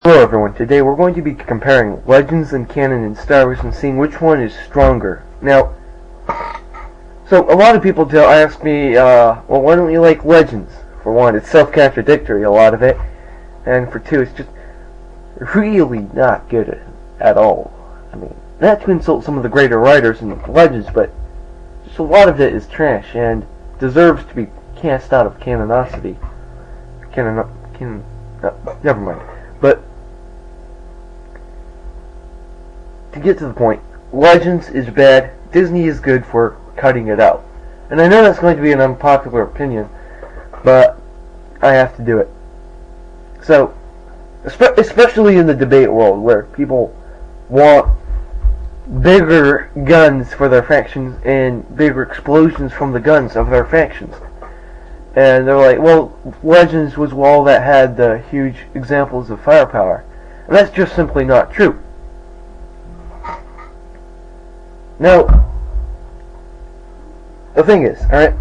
Hello everyone, today we're going to be comparing Legends and canon in Star Wars and seeing which one is stronger. Now, so a lot of people ask me, well, why don't you like Legends? For one, it's self-contradictory, a lot of it, and for two, it's just really not good at all. I mean, not to insult some of the greater writers in Legends, but just a lot of it is trash and deserves to be cast out of canonicity. Never mind. But to get to the point, Legends is bad, Disney is good for cutting it out. And I know that's going to be an unpopular opinion, but I have to do it. So, especially in the debate world, where people want bigger guns for their factions and bigger explosions from the guns of their factions. And they're like, well, Legends was all that had the huge examples of firepower. And that's just simply not true. Now, the thing is, alright,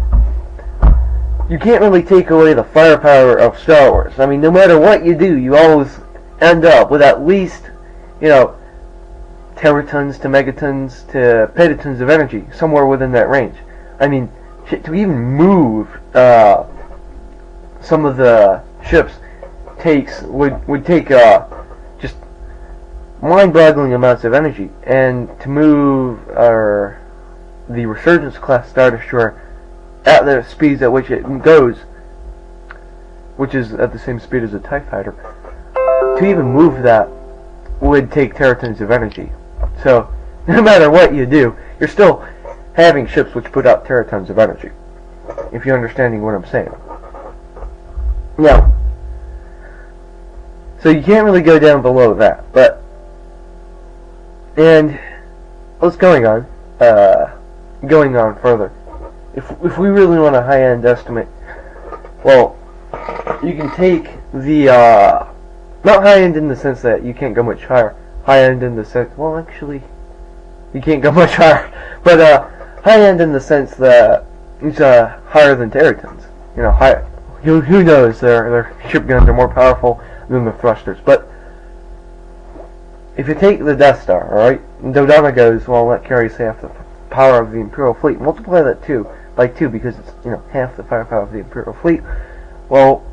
you can't really take away the firepower of Star Wars. I mean, no matter what you do, you always end up with at least, teratons to megatons to petatons of energy, somewhere within that range. I mean, to even move some of the ships would take just mind-boggling amounts of energy, and to move the Resurgence class Star Destroyer at the speeds at which it goes, which is at the same speed as a TIE fighter, to even move that would take teratons of energy. So, no matter what you do, you're still having ships which put out teratons of energy, if you're understanding what I'm saying. Now, so you can't really go down below that, and what's going on further, if we really want a high-end estimate, well, you can take the, not high-end in the sense that you can't go much higher, high-end in the sense, well, actually, you can't go much higher, but, high-end in the sense that it's higher than teratons. Who knows? Their ship guns are more powerful than the thrusters. But if you take the Death Star, alright, Dodonna goes, well, that carries half the power of the Imperial fleet. Multiply that by 2 because it's half the firepower of the Imperial fleet. Well,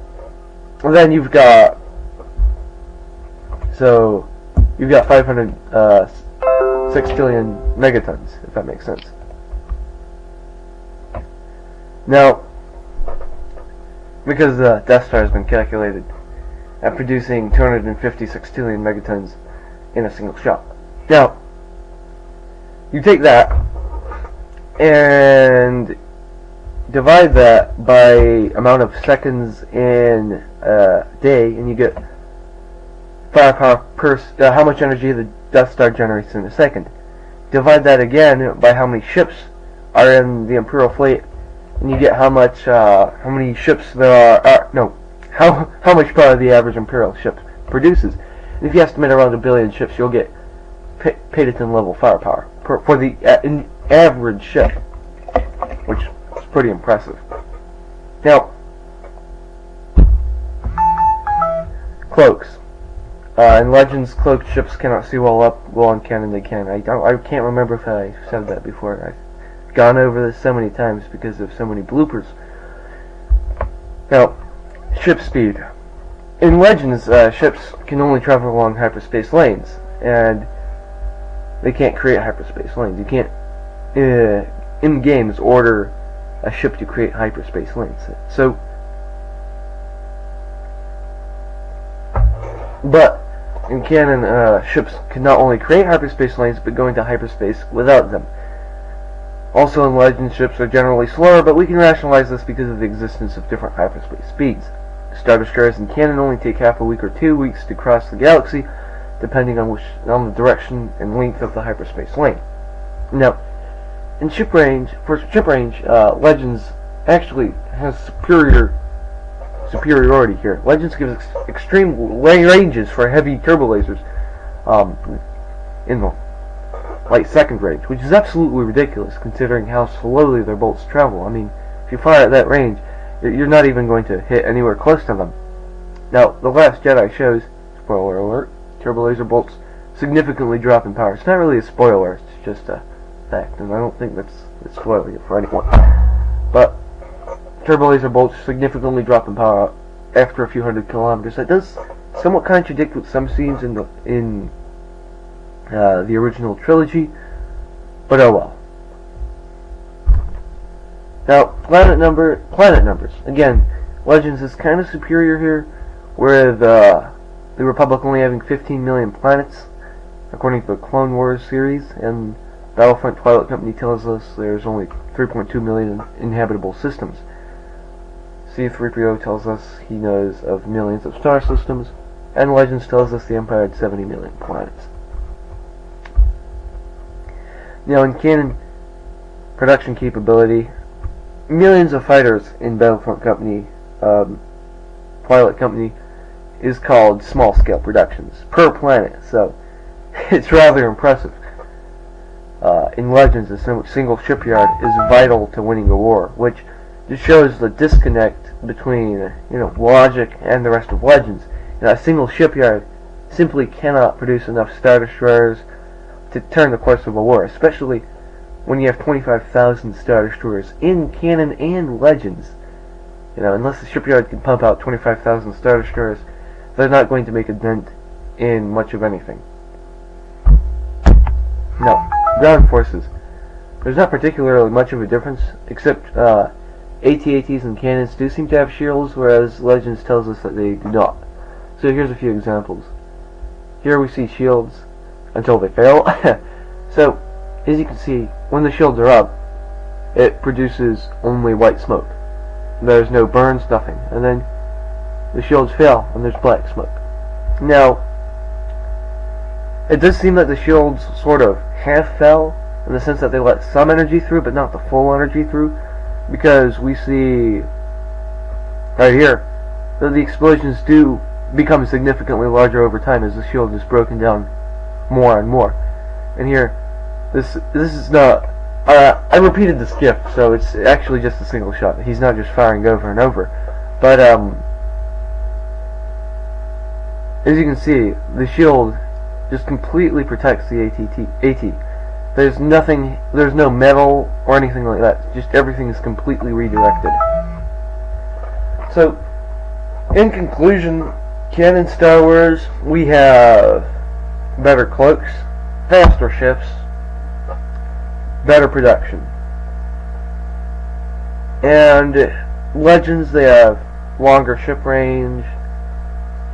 then you've got 500 sextillion megatons, if that makes sense. Now, because the Death Star has been calculated at producing 250 sextillion megatons in a single shot. Now, you take that and divide that by amount of seconds in a day, and you get firepower per how much energy the Death Star generates in a second. Divide that again by how many ships are in the Imperial fleet, and you get how many ships there are. How much power the average Imperial ship produces. And if you estimate around 1 billion ships, you'll get petaton level firepower for the average ship, which is pretty impressive. Now, cloaks. In Legends, cloaked ships cannot see well up. Well, in canon they can. I can't remember if I said that before. I've gone over this so many times because of so many bloopers. Now, ship speed. In Legends, ships can only travel along hyperspace lanes, and they can't create hyperspace lanes. You can't, in games, order a ship to create hyperspace lanes. So, but in canon, ships can not only create hyperspace lanes, but go into hyperspace without them. Also in Legends, ships are generally slower, but we can rationalize this because of the existence of different hyperspace speeds. Star Destroyers in canon only take half a week or 2 weeks to cross the galaxy, depending on the direction and length of the hyperspace lane. Now, in ship range, Legends actually has superiority here. Legends gives extreme ranges for heavy turbo lasers in the light second range, which is absolutely ridiculous considering how slowly their bolts travel. I mean, if you fire at that range, you're not even going to hit anywhere close to them. Now, The Last Jedi shows, spoiler alert, turbo laser bolts significantly drop in power. It's not really a spoiler, it's just a fact, and I don't think that's spoiling it for anyone. But turbo laser bolts significantly drop in power after a few hundred kilometers. That does somewhat contradict with some scenes in the original trilogy, but oh well. Now, planet numbers. Again, Legends is kind of superior here, with the Republic only having 15 million planets, according to the Clone Wars series, and Battlefront Twilight Company tells us there's only 3.2 million inhabitable systems. C-3PO tells us he knows of millions of star systems, and Legends tells us the Empire had 70 million planets. Now, in canon production capability, millions of fighters in Battlefront Company, Twilight Company, is called small-scale productions per planet, so it's rather impressive. In Legends, a single shipyard is vital to winning a war, which just shows the disconnect between logic and the rest of Legends. A single shipyard simply cannot produce enough Star Destroyers to turn the course of a war, especially when you have 25,000 Star Destroyers in canon and Legends. Unless the shipyard can pump out 25,000 Star Destroyers, they're not going to make a dent in much of anything. Now, ground forces. There's not particularly much of a difference, except AT-ATs and cannons do seem to have shields, whereas Legends tells us that they do not. So here's a few examples. Here we see shields until they fail. So, as you can see, when the shields are up, it produces only white smoke. There's no burns, nothing. And then the shields fail, and there's black smoke. Now, it does seem that the shields sort of half fell, in the sense that they let some energy through, but not the full energy through, because we see right here that the explosions do become significantly larger over time as the shield is broken down more and more. And here, this is not. I repeated this GIF, so it's actually just a single shot. He's not just firing over and over, but as you can see, the shield just completely protects the AT. There's nothing, there's no metal or anything like that. Just everything is completely redirected. So, in conclusion, canon Star Wars, we have better cloaks, faster ships, better production. And Legends, they have longer ship range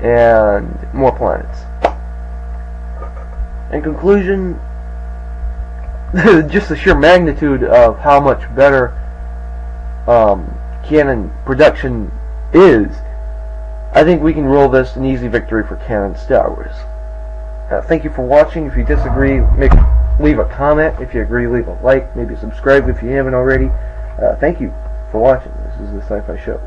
and more planets. In conclusion, just the sheer magnitude of how much better canon production is, I think we can rule this an easy victory for canon Star Wars. Thank you for watching. If you disagree, leave a comment. If you agree, leave a like. Maybe subscribe if you haven't already. Thank you for watching. This is the Sci-Fi Show.